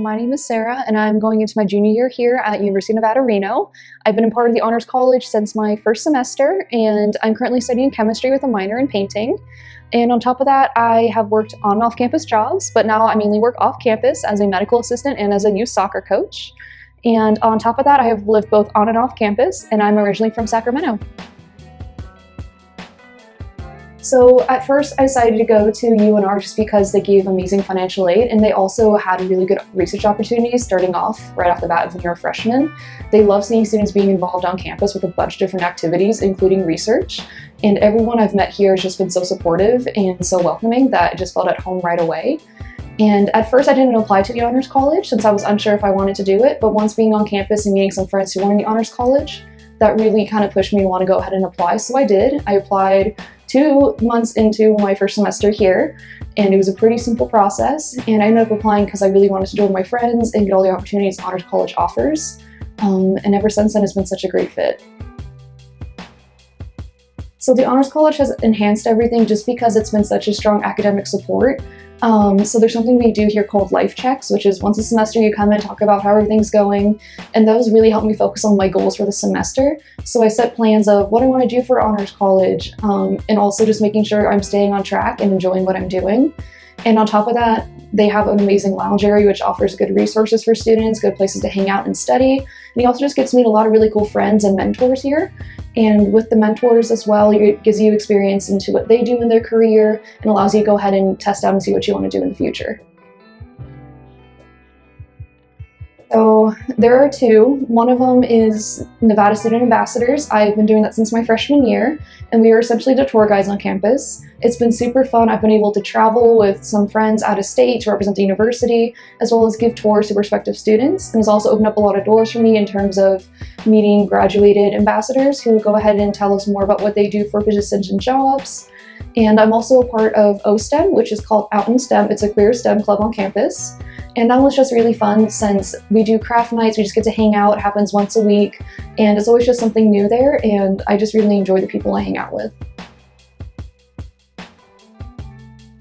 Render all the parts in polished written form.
My name is Sarah, and I'm going into my junior year here at University of Nevada, Reno. I've been a part of the Honors College since my first semester, and I'm currently studying chemistry with a minor in painting. And on top of that, I have worked on and off campus jobs, but now I mainly work off campus as a medical assistant and as a youth soccer coach. And on top of that, I have lived both on and off campus, and I'm originally from Sacramento. So at first I decided to go to UNR just because they gave amazing financial aid, and they also had really good research opportunities starting off right off the bat when you're a freshman. They love seeing students being involved on campus with a bunch of different activities, including research. And everyone I've met here has just been so supportive and so welcoming that I just felt at home right away. And at first I didn't apply to the Honors College since I was unsure if I wanted to do it, but once being on campus and meeting some friends who were in the Honors College, that really kind of pushed me to want to go ahead and apply. So I did. I applied 2 months into my first semester here, and it was a pretty simple process. And I ended up applying because I really wanted to join my friends and get all the opportunities Honors College offers. And ever since then, it's been such a great fit. So the Honors College has enhanced everything just because it's been such a strong academic support. So there's something we do here called life checks, which is once a semester you come and talk about how everything's going, and those really help me focus on my goals for the semester. So I set plans of what I want to do for Honors College, and also just making sure I'm staying on track and enjoying what I'm doing. And on top of that, they have an amazing lounge area which offers good resources for students, good places to hang out and study. And he also just gets to meet a lot of really cool friends and mentors here. And with the mentors as well, it gives you experience into what they do in their career and allows you to go ahead and test out and see what you want to do in the future. So there are 2. One of them is Nevada Student Ambassadors. I've been doing that since my freshman year, and we are essentially the tour guides on campus. It's been super fun. I've been able to travel with some friends out of state to represent the university, as well as give tours to prospective students. And it's also opened up a lot of doors for me in terms of meeting graduated ambassadors who go ahead and tell us more about what they do for positions and jobs. And I'm also a part of OSTEM, which is called Out in STEM. It's a queer STEM club on campus. And that was just really fun since we do craft nights, we just get to hang out, it happens once a week, and it's always just something new there, and I just really enjoy the people I hang out with.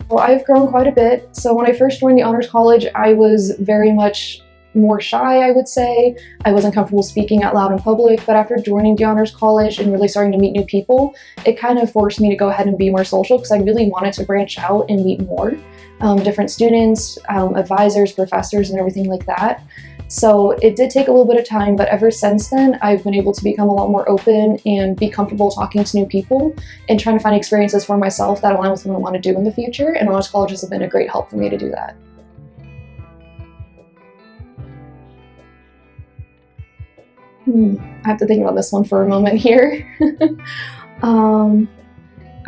Well, I've grown quite a bit. So when I first joined the Honors College, I was very much more shy, I would say. I wasn't comfortable speaking out loud in public, but after joining the Honors College and really starting to meet new people, it kind of forced me to go ahead and be more social because I really wanted to branch out and meet more different students, advisors, professors, and everything like that. So it did take a little bit of time, but ever since then, I've been able to become a lot more open and be comfortable talking to new people and trying to find experiences for myself that align with what I want to do in the future, and Honors College has been a great help for me to do that. I have to think about this one for a moment here.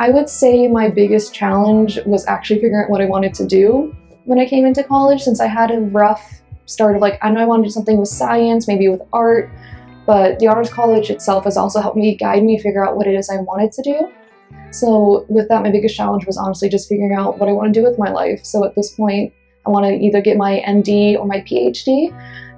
I would say my biggest challenge was actually figuring out what I wanted to do when I came into college, since I had a rough start of I know I wanted to do something with science, maybe with art, but the Honors College itself has also helped me guide me figure out what it is I wanted to do. So with that, my biggest challenge was honestly just figuring out what I want to do with my life. So at this point, I want to either get my MD or my PhD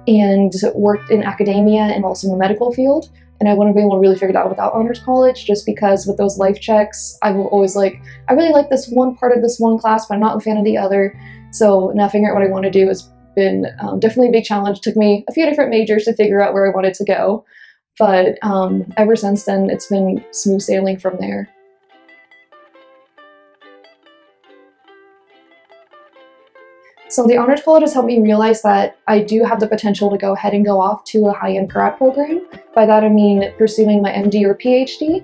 and work in academia and also in the medical field. And I wouldn't be able to really figure that out without Honors College, just because with those life checks, I will always I really like this one part of this one class, but I'm not a fan of the other. So now figuring out what I want to do has been definitely a big challenge. It took me a few different majors to figure out where I wanted to go. But ever since then, it's been smooth sailing from there. So the Honors College has helped me realize that I do have the potential to go ahead and go off to a high-end grad program. By that I mean pursuing my MD or PhD.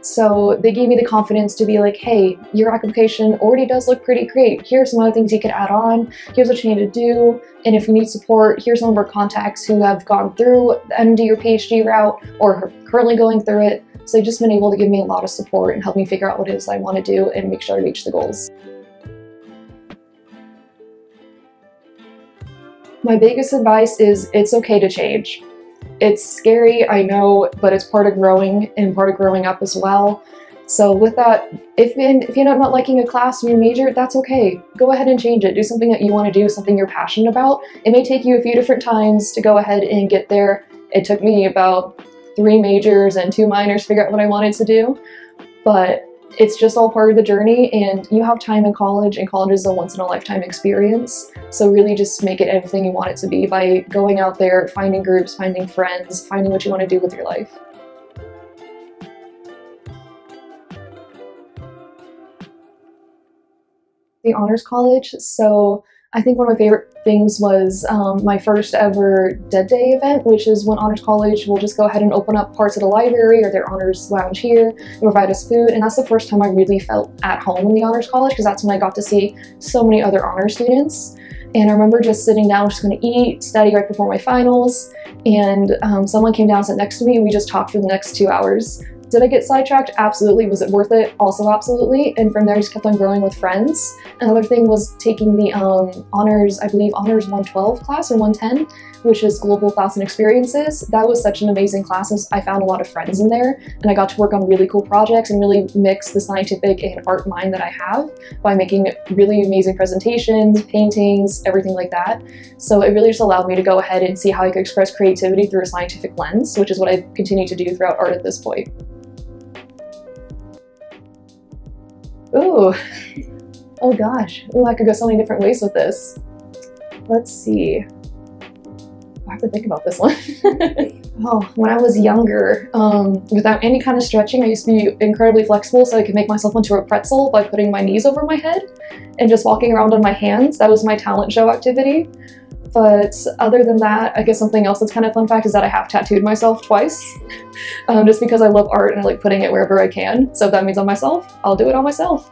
So they gave me the confidence to be like, hey, your application already does look pretty great. Here's some other things you could add on. Here's what you need to do. And if you need support, here's some of our contacts who have gone through the MD or PhD route or are currently going through it. So they've just been able to give me a lot of support and help me figure out what it is I want to do and make sure I reach the goals. My biggest advice is it's okay to change. It's scary, I know, but it's part of growing and part of growing up as well. So with that, if you end up not liking a class or your major, that's okay. Go ahead and change it. Do something that you want to do, something you're passionate about. It may take you a few different times to go ahead and get there. It took me about 3 majors and 2 minors to figure out what I wanted to do. But it's just all part of the journey, and you have time in college, and college is a once-in-a-lifetime experience. So really just make it everything you want it to be by going out there, finding groups, finding friends, finding what you want to do with your life. The honors college. So I think one of my favorite things was my first ever Dead Day event, which is when honors college will just go ahead and open up parts of the library or their honors lounge here and provide us food. And that's the first time I really felt at home in the honors college, because that's when I got to see so many other honors students. And I remember just sitting down, just going to eat, study right before my finals, and someone came down and sat next to me, and we just talked for the next 2 hours. Did I get sidetracked? Absolutely. Was it worth it? Also absolutely. And from there, I just kept on growing with friends. Another thing was taking the honors, I believe honors 112 class or 110, which is global class and experiences. That was such an amazing class. I found a lot of friends in there, and I got to work on really cool projects and really mix the scientific and art mind that I have by making really amazing presentations, paintings, everything like that. So it really just allowed me to go ahead and see how I could express creativity through a scientific lens, which is what I continue to do throughout art at this point. Ooh, oh gosh. Ooh, I could go so many different ways with this. Let's see. I have to think about this one. Oh, when I was younger, without any kind of stretching, I used to be incredibly flexible, so I could make myself into a pretzel by putting my knees over my head and just walking around on my hands. That was my talent show activity. But other than that, I guess something else that's kind of fun fact is that I have tattooed myself twice, just because I love art and I like putting it wherever I can. So if that means on myself, I'll do it on myself.